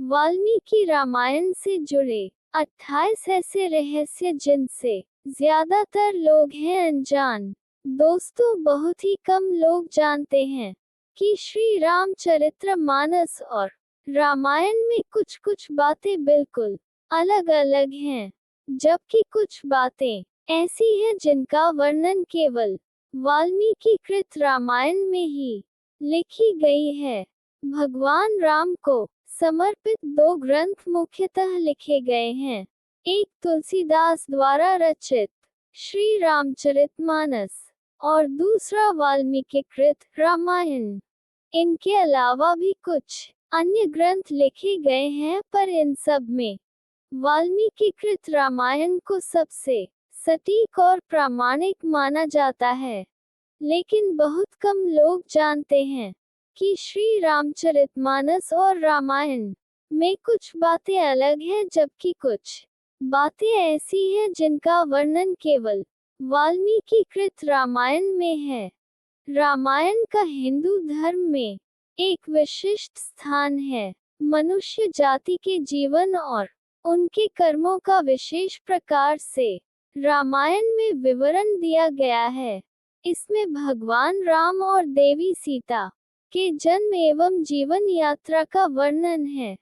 वाल्मीकि रामायण से जुड़े 28 ऐसे रहस्य जिनसे ज्यादातर लोग हैं अनजान। दोस्तों, बहुत ही कम लोग जानते हैं कि श्री रामचरितमानस और रामायण में कुछ कुछ बातें बिल्कुल अलग अलग हैं, जबकि कुछ बातें ऐसी हैं जिनका वर्णन केवल वाल्मीकि कृत रामायण में ही लिखी गई है। भगवान राम को समर्पित दो ग्रंथ मुख्यतः लिखे गए हैं, एक तुलसीदास द्वारा रचित श्री रामचरितमानस और दूसरा वाल्मीकि कृत रामायण। इनके अलावा भी कुछ अन्य ग्रंथ लिखे गए हैं, पर इन सब में वाल्मीकि कृत रामायण को सबसे सटीक और प्रामाणिक माना जाता है। लेकिन बहुत कम लोग जानते हैं कि श्री रामचरितमानस और रामायण में कुछ बातें अलग हैं, जबकि कुछ बातें ऐसी हैं जिनका वर्णन केवल वाल्मीकि कृत रामायण में है। रामायण का हिंदू धर्म में एक विशिष्ट स्थान है। मनुष्य जाति के जीवन और उनके कर्मों का विशेष प्रकार से रामायण में विवरण दिया गया है। इसमें भगवान राम और देवी सीता के जन्म एवं जीवन यात्रा का वर्णन है।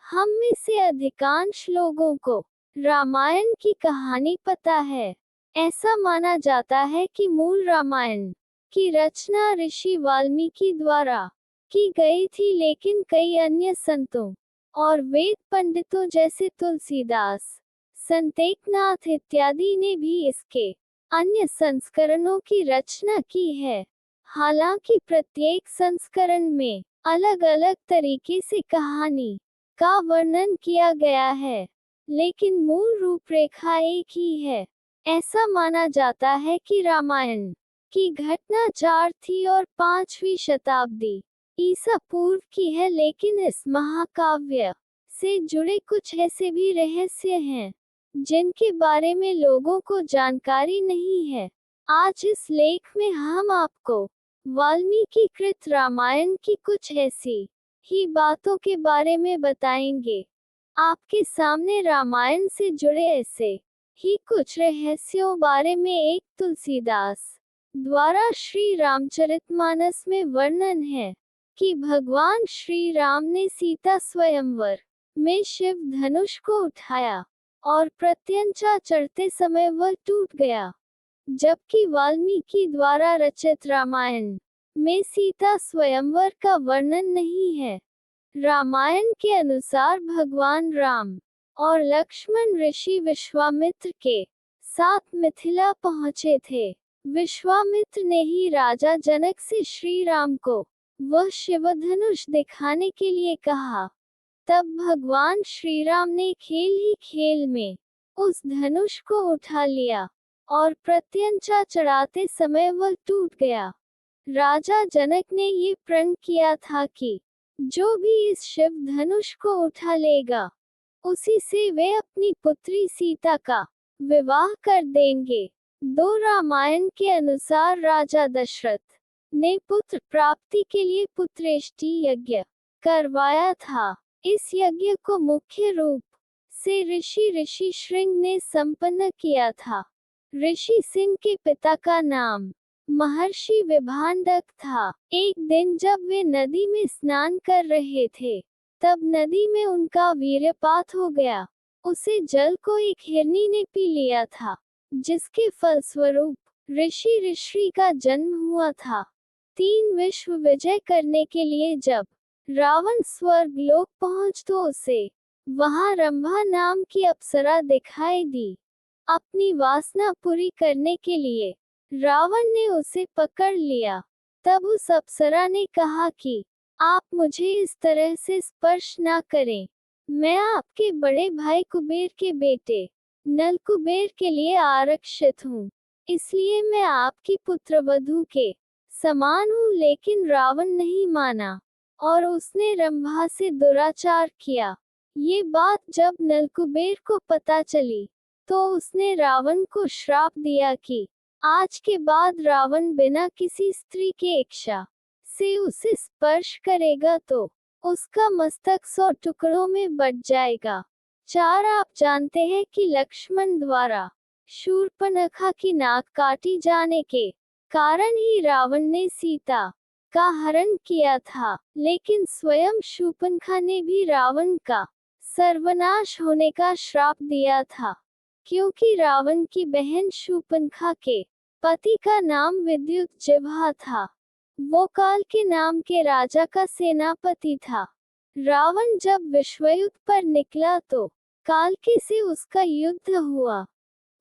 हम में से अधिकांश लोगों को रामायण की कहानी पता है। ऐसा माना जाता है कि मूल रामायण की रचना ऋषि वाल्मीकि द्वारा की गई थी, लेकिन कई अन्य संतों और वेद पंडितों जैसे तुलसीदास, संत एकनाथ इत्यादि ने भी इसके अन्य संस्करणों की रचना की है। हालांकि प्रत्येक संस्करण में अलग अलग तरीके से कहानी का वर्णन किया गया है, लेकिन मूल रूपरेखा एक ही है। ऐसा माना जाता है कि रामायण की घटना 4 थी और 5वीं शताब्दी ईसा पूर्व की है, लेकिन इस महाकाव्य से जुड़े कुछ ऐसे भी रहस्य हैं जिनके बारे में लोगों को जानकारी नहीं है। आज इस लेख में हम आपको वाल्मीकि कृत रामायण की कुछ ऐसी ही बातों के बारे में बताएंगे। आपके सामने रामायण से जुड़े ऐसे ही कुछ रहस्यों बारे में एक तुलसीदास द्वारा श्री रामचरितमानस में वर्णन है कि भगवान श्री राम ने सीता स्वयंवर में शिव धनुष को उठाया और प्रत्यंचा चढ़ते समय वह टूट गया, जबकि वाल्मीकि द्वारा रचित रामायण में सीता स्वयंवर का वर्णन नहीं है। रामायण के अनुसार भगवान राम और लक्ष्मण ऋषि विश्वामित्र के साथ मिथिला पहुंचे थे। विश्वामित्र ने ही राजा जनक से श्री राम को वह शिवधनुष दिखाने के लिए कहा। तब भगवान श्री राम ने खेल ही खेल में उस धनुष को उठा लिया और प्रत्यंचा चढ़ाते समय वह टूट गया। राजा जनक ने ये प्रण किया था कि जो भी इस शिव धनुष को उठा लेगा, उसी से वे अपनी पुत्री सीता का विवाह कर देंगे। 2 रामायण के अनुसार राजा दशरथ ने पुत्र प्राप्ति के लिए पुत्रेष्टि यज्ञ करवाया था। इस यज्ञ को मुख्य रूप से ऋषि श्रृंग ने संपन्न किया था। ऋषि सिंह के पिता का नाम महर्षि विभांडक था। एक दिन जब वे नदी में स्नान कर रहे थे, तब नदी में उनका वीर्यपात हो गया। उसे जल को एक हिरनी ने पी लिया था, जिसके फलस्वरूप ऋषि ऋषि का जन्म हुआ था। 3 विश्व विजय करने के लिए जब रावण स्वर्ग लोक पहुंच तो उसे वहां रंभा नाम की अप्सरा दिखाई दी। अपनी वासना पूरी करने के लिए रावण ने उसे पकड़ लिया। तब उस अप्सरा ने कहा कि आप मुझे इस तरह से स्पर्श ना करें, मैं आपके बड़े भाई कुबेर के बेटे नल कुबेर के लिए आरक्षित हूँ, इसलिए मैं आपकी पुत्रवधू के समान हूँ। लेकिन रावण नहीं माना और उसने रंभा से दुराचार किया। ये बात जब नलकुबेर को पता चली, तो उसने रावण को श्राप दिया कि आज के बाद रावण बिना किसी स्त्री के इच्छा से उसे स्पर्श करेगा तो उसका मस्तक 100 टुकड़ों में बट जाएगा। 4 आप जानते हैं कि लक्ष्मण द्वारा शूर्पणखा की नाक काटी जाने के कारण ही रावण ने सीता का हरण किया था, लेकिन स्वयं शूर्पणखा ने भी रावण का सर्वनाश होने का श्राप दिया था, क्योंकि रावण की बहन शूर्पणखा के पति का नाम विद्युत जिह्वा था। वो काल के नाम के राजा का सेनापति था। रावण जब विश्वयुद्ध पर निकला तो कालके से उसका युद्ध हुआ।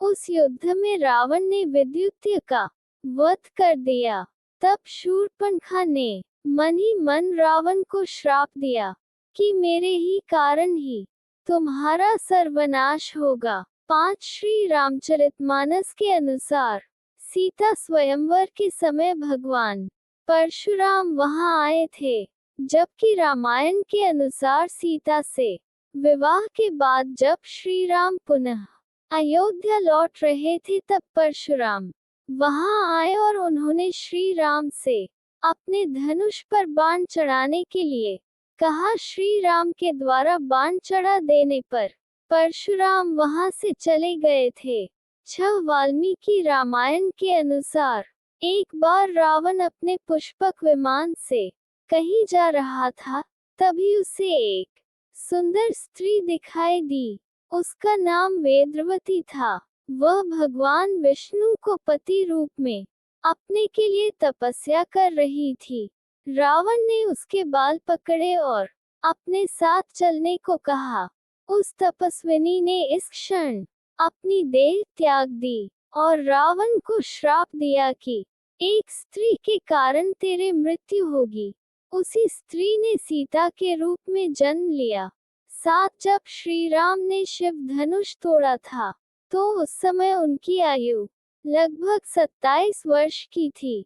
उस युद्ध में रावण ने विद्युत्य का वध कर दिया। तब शूर्पणखा ने मन ही मन रावण को श्राप दिया कि मेरे ही कारण ही तुम्हारा सर्वनाश होगा। 5 श्री रामचरितमानस के अनुसार सीता स्वयंवर के समय भगवान परशुराम वहां आए थे, जबकि रामायण के अनुसार सीता से विवाह के बाद जब श्री राम पुनः अयोध्या लौट रहे थे तब परशुराम वहां आए और उन्होंने श्री राम से अपने धनुष पर बाण चढ़ाने के लिए कहा। श्री राम के द्वारा बाण चढ़ा देने पर परशुराम वहां से चले गए थे। 6 वाल्मीकि रामायण के अनुसार एक बार रावण अपने पुष्पक विमान से कहीं जा रहा था, तभी उसे एक सुंदर स्त्री दिखाई दी। उसका नाम वेद्रवती था। वह भगवान विष्णु को पति रूप में अपने के लिए तपस्या कर रही थी। रावण ने उसके बाल पकड़े और अपने साथ चलने को कहा। उस तपस्विनी ने इस क्षण अपनी देह त्याग दी और रावण को श्राप दिया कि एक स्त्री के कारण तेरे मृत्यु होगी। उसी स्त्री ने सीता के रूप में जन्म लिया। साथ जब श्री राम ने शिव धनुष तोड़ा था तो उस समय उनकी आयु लगभग 27 वर्ष की थी।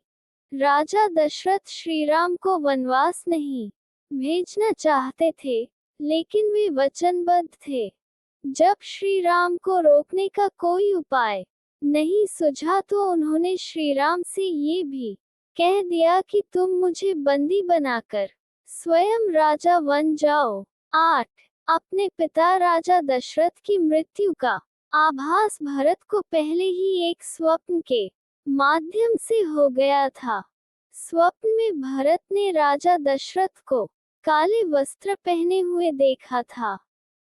राजा दशरथ श्री राम को वनवास नहीं भेजना चाहते थे, लेकिन वे वचनबद्ध थे। जब श्री राम को रोकने का कोई उपाय नहीं सूझा तो उन्होंने श्री राम से ये भी कह दिया कि तुम मुझे बंदी बनाकर स्वयं राजा बन जाओ। 8 अपने पिता राजा दशरथ की मृत्यु का आभास भरत को पहले ही एक स्वप्न के माध्यम से हो गया था। स्वप्न में भरत ने राजा दशरथ को काले वस्त्र पहने हुए देखा था।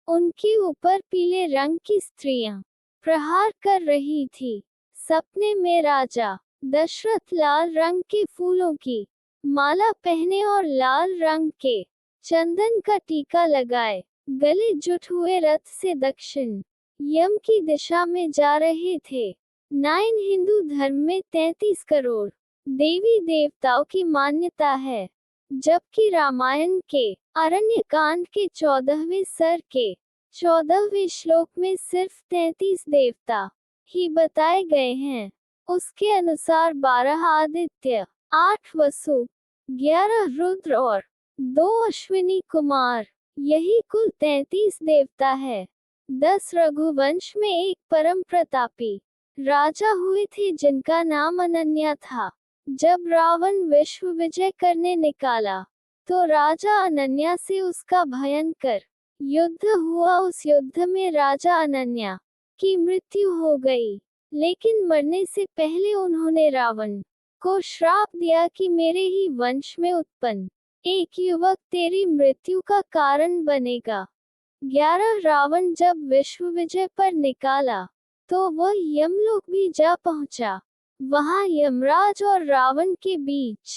उनके ऊपर पीले रंग की स्त्रियां प्रहार कर रही थी। सपने में राजा दशरथ लाल रंग के फूलों की माला पहने और लाल रंग के चंदन का टीका लगाए गले जुट हुए रथ से दक्षिण यम की दिशा में जा रहे थे। 9 हिंदू धर्म में 33 करोड़ देवी देवताओं की मान्यता है, जबकि रामायण के अरण्यकांड के 14वें सर के 14वें श्लोक में सिर्फ 33 देवता ही बताए गए हैं। उसके अनुसार 12 आदित्य, 8 वसु, 11 रुद्र और 2 अश्विनी कुमार, यही कुल 33 देवता है। 10 रघुवंश में एक परम प्रतापी राजा हुए थे जिनका नाम अनन्या था। जब रावण विश्व विजय करने निकाला तो राजा अनन्या से उसका भयंकर युद्ध हुआ। उस युद्ध में राजा अनन्या की मृत्यु हो गई, लेकिन मरने से पहले उन्होंने रावण को श्राप दिया कि मेरे ही वंश में उत्पन्न एक युवक तेरी मृत्यु का कारण बनेगा। 11 रावण जब विश्व विजय पर निकाला तो वह यमलोक भी जा पहुंचा। वहां यमराज और रावण के बीच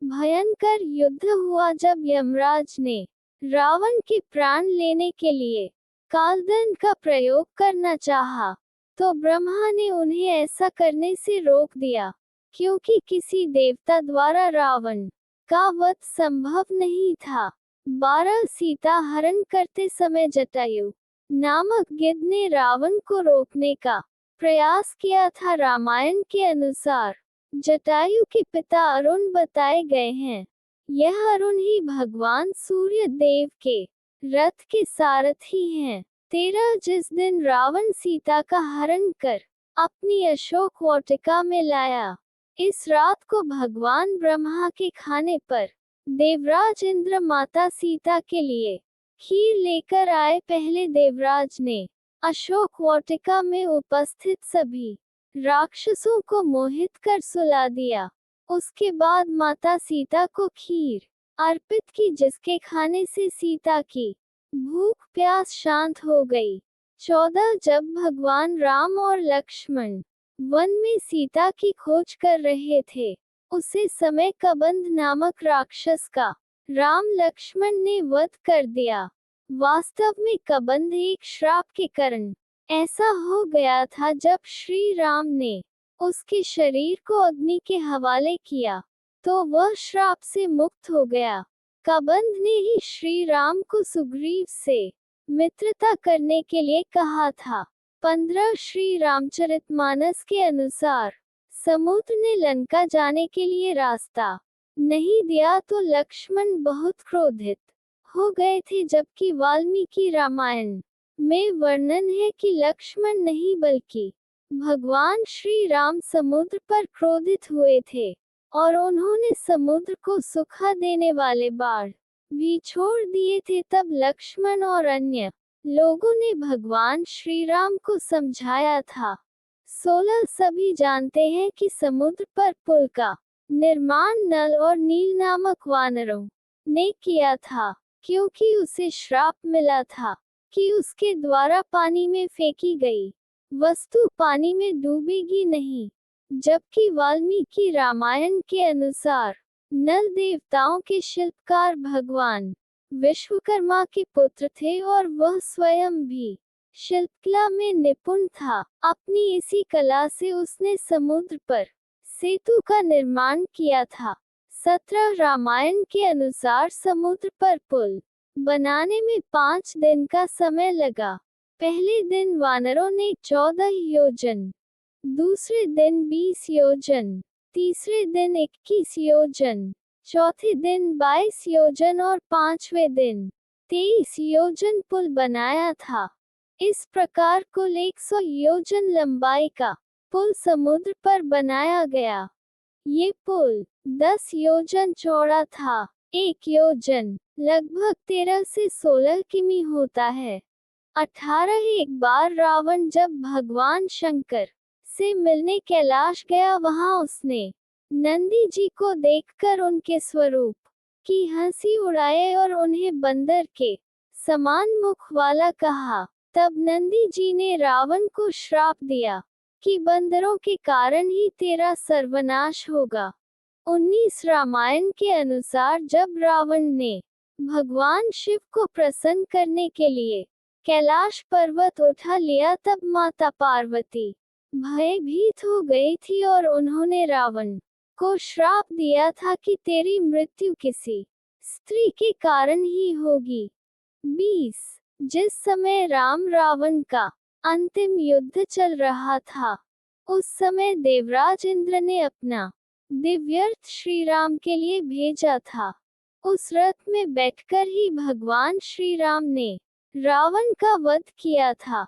भयंकर युद्ध हुआ। जब यमराज ने रावण के प्राण लेने के लिए कालदंड का प्रयोग करना चाहा, तो ब्रह्मा ने उन्हें ऐसा करने से रोक दिया, क्योंकि किसी देवता द्वारा रावण का वध संभव नहीं था। 12 सीता हरण करते समय जटायु नामक गिद्ध ने रावण को रोकने का प्रयास किया था। रामायण के अनुसार जटायु के पिता अरुण बताए गए हैं। यह अरुण ही भगवान सूर्य देव के रथ के सारथी हैं। 13 जिस दिन रावण सीता का हरण कर अपनी अशोक वाटिका में लाया, इस रात को भगवान ब्रह्मा के खाने पर देवराज इंद्र माता सीता के लिए खीर लेकर आए। पहले देवराज ने अशोक वाटिका में उपस्थित सभी राक्षसों को मोहित कर सुला दिया। उसके बाद माता सीता को खीर अर्पित की, जिसके खाने से सीता की भूख प्यास शांत हो गई। 14 जब भगवान राम और लक्ष्मण वन में सीता की खोज कर रहे थे, उसी समय कबंध नामक राक्षस का राम लक्ष्मण ने वध कर दिया। वास्तव में कबंध एक श्राप के कारण ऐसा हो गया था। जब श्री राम ने उसके शरीर को अग्नि के हवाले किया तो वह श्राप से मुक्त हो गया। कबंध ने ही श्री राम को सुग्रीव से मित्रता करने के लिए कहा था। 15 श्री रामचरितमानस के अनुसार समुद्र ने लंका जाने के लिए रास्ता नहीं दिया तो लक्ष्मण बहुत क्रोधित हो गए थे, जबकि वाल्मीकि रामायण में वर्णन है कि लक्ष्मण नहीं बल्कि भगवान श्री राम समुद्र पर क्रोधित हुए थे और उन्होंने समुद्र को सुखा देने वाले बाढ़ भी छोड़ दिए थे। तब लक्ष्मण और अन्य लोगों ने भगवान श्री राम को समझाया था। 16 सभी जानते हैं कि समुद्र पर पुल का निर्माण नल और नील नामक वानरों ने किया था, क्योंकि उसे श्राप मिला था कि उसके द्वारा पानी में फेंकी गई वस्तु पानी में डूबेगी नहीं। जबकि वाल्मीकि रामायण के अनुसार नल देवताओं के शिल्पकार भगवान विश्वकर्मा के पुत्र थे और वह स्वयं भी शिल्पकला में निपुण था। अपनी इसी कला से उसने समुद्र पर सेतु का निर्माण किया था। 17 रामायण के अनुसार समुद्र पर पुल बनाने में 5 दिन का समय लगा। पहले दिन वानरों ने 14 योजन, दूसरे दिन 20 योजन, तीसरे दिन 21 योजन, चौथे दिन 22 योजन और 5वें दिन 23 योजन पुल बनाया था। इस प्रकार कुल 100 योजन लंबाई का पुल समुद्र पर बनाया गया। ये पुल 10 योजन चौड़ा था। 1 योजन लगभग 13 से 16 किमी होता है। 18 एक बार रावण जब भगवान शंकर से मिलने कैलाश गया, वहां उसने नंदी जी को देखकर उनके स्वरूप की हंसी उड़ाए और उन्हें बंदर के समान मुख वाला कहा। तब नंदी जी ने रावण को श्राप दिया कि बंदरों के कारण ही तेरा सर्वनाश होगा। 19 रामायण के अनुसार जब रावण ने भगवान शिव को प्रसन्न करने के लिए कैलाश पर्वत उठा लिया, तब माता पार्वती भयभीत हो गई थी और उन्होंने रावण को श्राप दिया था कि तेरी मृत्यु किसी स्त्री के कारण ही होगी। 20 जिस समय राम रावण का अंतिम युद्ध चल रहा था, उस समय देवराज इंद्र ने अपना दिव्य रथ श्री राम के लिए भेजा था। उस रथ में बैठकर ही भगवान श्री राम ने रावण का वध किया था।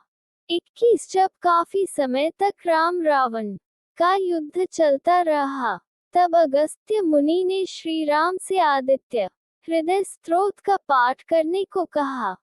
21 जब काफी समय तक राम रावण का युद्ध चलता रहा, तब अगस्त्य मुनि ने श्री राम से आदित्य हृदय स्तोत्र का पाठ करने को कहा,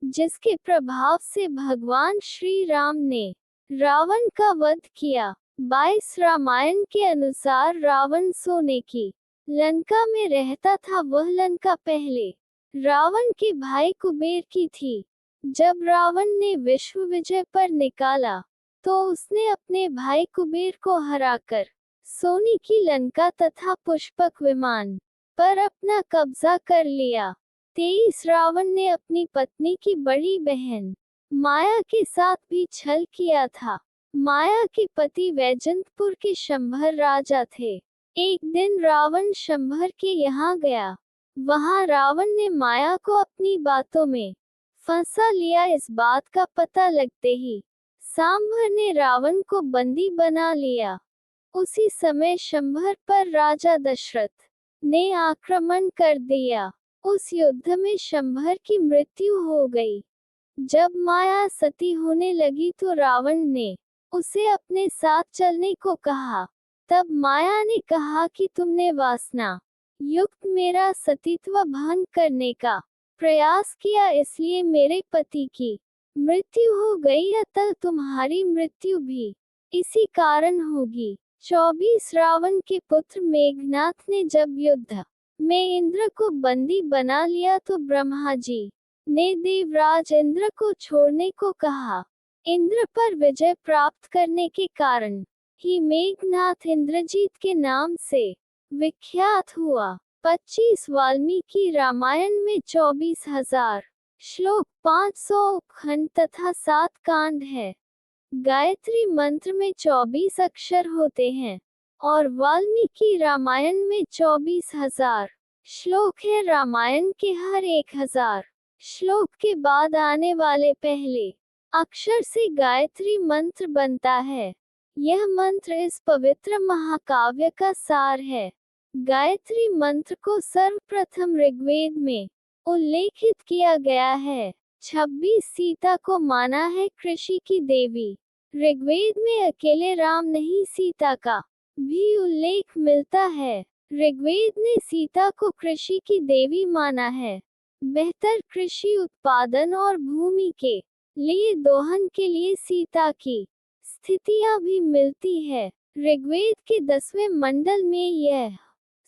जिसके प्रभाव से भगवान श्री राम ने रावण का वध किया। 22 रामायण के अनुसार रावण सोने की लंका में रहता था। वह लंका पहले रावण के भाई कुबेर की थी। जब रावण ने विश्व विजय पर निकाला तो उसने अपने भाई कुबेर को हराकर सोने की लंका तथा पुष्पक विमान पर अपना कब्जा कर लिया। 23 रावण ने अपनी पत्नी की बड़ी बहन माया के साथ भी छल किया था। माया के पति वैजंतपुर के शंभर राजा थे। एक दिन रावण शंभर के यहाँ गया। वहां रावण ने माया को अपनी बातों में फंसा लिया। इस बात का पता लगते ही सांभर ने रावण को बंदी बना लिया। उसी समय शंभर पर राजा दशरथ ने आक्रमण कर दिया। उस युद्ध में शंभर की मृत्यु हो गई। जब माया सती होने लगी तो रावण ने उसे अपने साथ चलने को कहा। तब माया ने कहा कि तुमने वासना युक्त मेरा सतीत्व भंग करने का प्रयास किया, इसलिए मेरे पति की मृत्यु हो गई, अतः तुम्हारी मृत्यु भी इसी कारण होगी। 24 रावण के पुत्र मेघनाथ ने जब युद्ध में इंद्र को बंदी बना लिया तो ब्रह्मा जी ने देवराज इंद्र को छोड़ने को कहा। इंद्र पर विजय प्राप्त करने के कारण ही मेघनाथ इंद्रजीत के नाम से विख्यात हुआ। 25 वाल्मीकि रामायण में 24,000 श्लोक, 500 खंड तथा 7 कांड है। गायत्री मंत्र में 24 अक्षर होते हैं और वाल्मीकि रामायण में 24,000 श्लोक है। रामायण के हर 1,000 श्लोक के बाद आने वाले पहले अक्षर से गायत्री मंत्र बनता है। यह मंत्र इस पवित्र महाकाव्य का सार है। गायत्री मंत्र को सर्वप्रथम ऋग्वेद में उल्लेखित किया गया है। 26 सीता को माना है कृषि की देवी। ऋग्वेद में अकेले राम नहीं, सीता का भी उल्लेख मिलता है। ऋग्वेद ने सीता को कृषि की देवी माना है। बेहतर कृषि उत्पादन और भूमि के लिए दोहन के लिए सीता की स्थितियां भी मिलती है। ऋग्वेद के 10वें मंडल में यह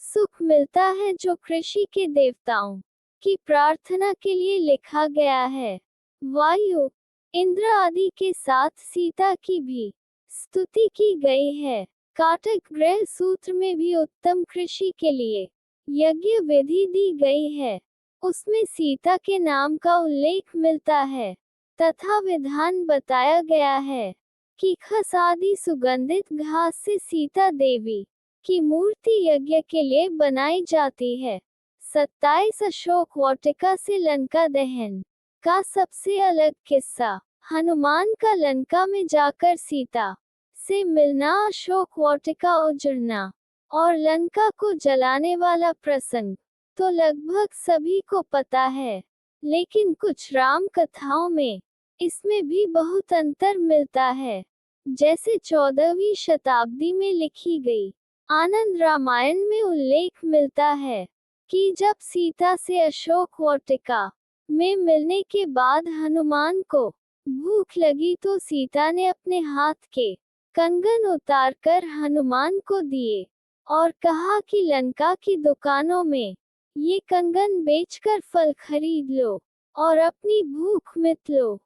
सुख मिलता है जो कृषि के देवताओं की प्रार्थना के लिए लिखा गया है। वायु, इंद्र आदि के साथ सीता की भी स्तुति की गई है। काटक ग्रह सूत्र में भी उत्तम कृषि के लिए यज्ञ विधि दी गई है। उसमें सीता के नाम का उल्लेख मिलता है तथा विधान बताया गया है कि खस आदि सुगंधित घास से सीता देवी की मूर्ति यज्ञ के लिए बनाई जाती है। 27 अशोक वाटिका से लंका दहन का सबसे अलग किस्सा। हनुमान का लंका में जाकर सीता से मिलना, अशोक वाटिका उजड़ना और लंका को जलाने वाला प्रसंग तो लगभग सभी को पता है, लेकिन कुछ राम कथाओं में इसमें भी बहुत अंतर मिलता है। जैसे 14वीं शताब्दी में लिखी गई आनंद रामायण में उल्लेख मिलता है कि जब सीता से अशोक वाटिका में मिलने के बाद हनुमान को भूख लगी तो सीता ने अपने हाथ के कंगन उतारकर हनुमान को दिए और कहा कि लंका की दुकानों में ये कंगन बेचकर फल खरीद लो और अपनी भूख मिट लो।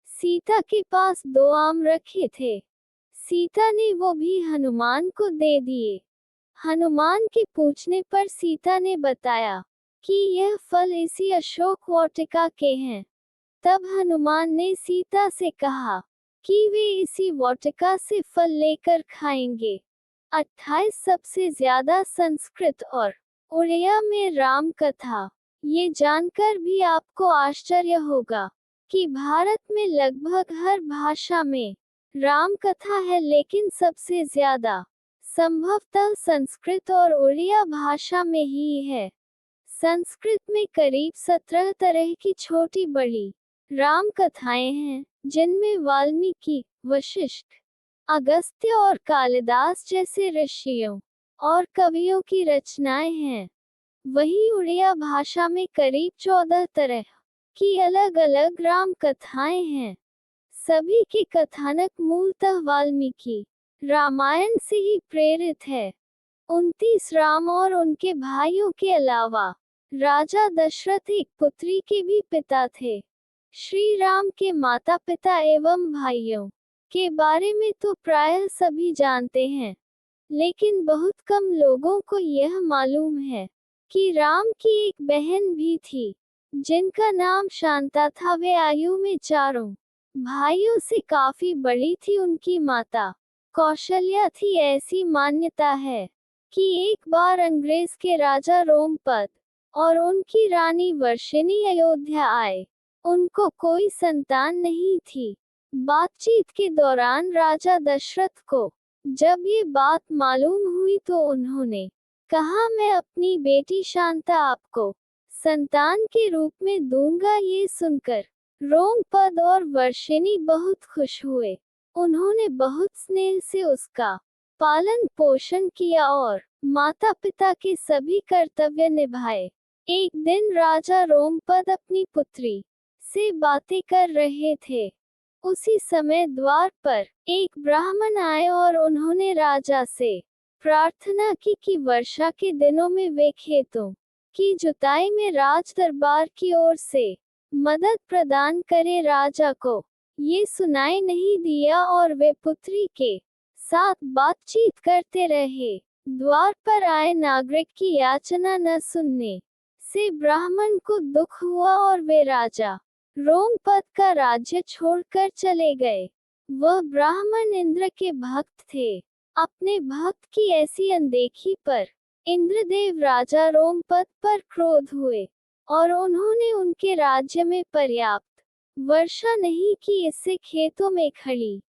सीता के पास 2 आम रखे थे, सीता ने वो भी हनुमान को दे दिए। हनुमान के पूछने पर सीता ने बताया कि यह फल इसी अशोक वाटिका के हैं। तब हनुमान ने सीता से कहा कि वे इसी वाटिका से फल लेकर खाएंगे। 28 सबसे ज्यादा संस्कृत और उड़िया में राम कथा। ये जानकर भी आपको आश्चर्य होगा कि भारत में लगभग हर भाषा में राम कथा है, लेकिन सबसे ज्यादा संभवतः संस्कृत और उड़िया भाषा में ही है। संस्कृत में करीब 17 तरह की छोटी बड़ी राम कथाएं हैं, जिनमें वाल्मीकि, वशिष्ठ, अगस्त्य और कालिदास जैसे ऋषियों और कवियों की रचनाएं हैं। वहीं उड़िया भाषा में करीब 14 तरह की अलग अलग राम कथाएं हैं। सभी के कथानक मूलतः वाल्मीकि रामायण से ही प्रेरित है। 29 राम और उनके भाइयों के अलावा राजा दशरथ एक पुत्री के भी पिता थे। श्री राम के माता पिता एवं भाइयों के बारे में तो प्रायः सभी जानते हैं, लेकिन बहुत कम लोगों को यह मालूम है कि राम की एक बहन भी थी जिनका नाम शांता था। वे आयु में चारों भाइयों से काफी बड़ी थी। उनकी माता कौशल्या थी। ऐसी मान्यता है कि एक बार अंग्रेज के राजा रोमपद और उनकी रानी वर्षिणी अयोध्या आए। उनको कोई संतान नहीं थी। बातचीत के दौरान राजा दशरथ को जब ये बात मालूम हुई तो उन्होंने कहा, मैं अपनी बेटी शांता आपको संतान के रूप में दूंगा। ये सुनकर रोमपद और वर्षिणी बहुत खुश हुए। उन्होंने बहुत स्नेह से उसका पालन पोषण किया और माता पिता के सभी कर्तव्य निभाए। एक दिन राजा रोमपद अपनी पुत्री से बातें कर रहे थे। उसी समय द्वार पर एक ब्राह्मण आए और उन्होंने राजा से प्रार्थना की कि वर्षा के दिनों में वे खेतों की जुताई में राज दरबार की ओर से मदद प्रदान करे। राजा को ये सुनाई नहीं दिया और वे पुत्री के साथ बातचीत करते रहे। द्वार पर आए नागरिक की याचना न सुनने से ब्राह्मण को दुख हुआ और वे राजा रोमपद का राज्य छोड़कर चले गए। वह ब्राह्मण इंद्र के भक्त थे। अपने भक्त की ऐसी अनदेखी पर इंद्रदेव राजा रोमपद पर क्रोध हुए और उन्होंने उनके राज्य में पर्याप्त वर्षा नहीं की। इससे खेतों में खड़ी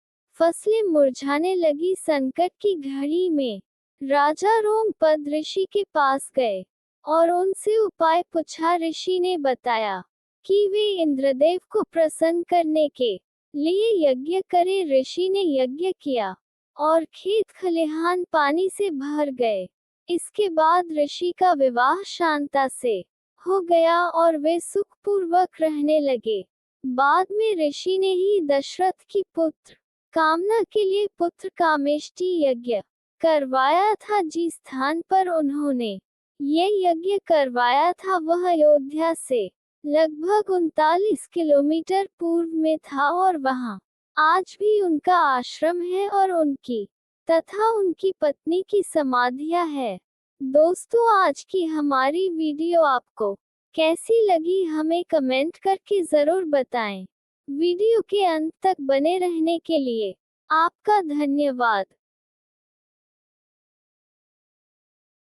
फसलें मुरझाने लगी। संकट की घड़ी में राजा रोमपद ऋषि के पास गए और उनसे उपाय पूछा। ऋषि ने बताया कि वे इंद्रदेव को प्रसन्न करने के लिए यज्ञ करें। ऋषि ने यज्ञ किया और खेत खलिहान पानी से भर गए। इसके बाद ऋषि का विवाह शांता से हो गया और वे सुखपूर्वक रहने लगे। बाद में ऋषि ने ही दशरथ की पुत्र कामना के लिए पुत्र कामेष्टि यज्ञ करवाया था। जिस स्थान पर उन्होंने ये यज्ञ करवाया था वह अयोध्या से लगभग 39 किलोमीटर पूर्व में था और वहां आज भी उनका आश्रम है और उनकी तथा उनकी पत्नी की समाधियां है। दोस्तों, आज की हमारी वीडियो आपको कैसी लगी हमें कमेंट करके जरूर बताएं। वीडियो के अंत तक बने रहने के लिए आपका धन्यवाद।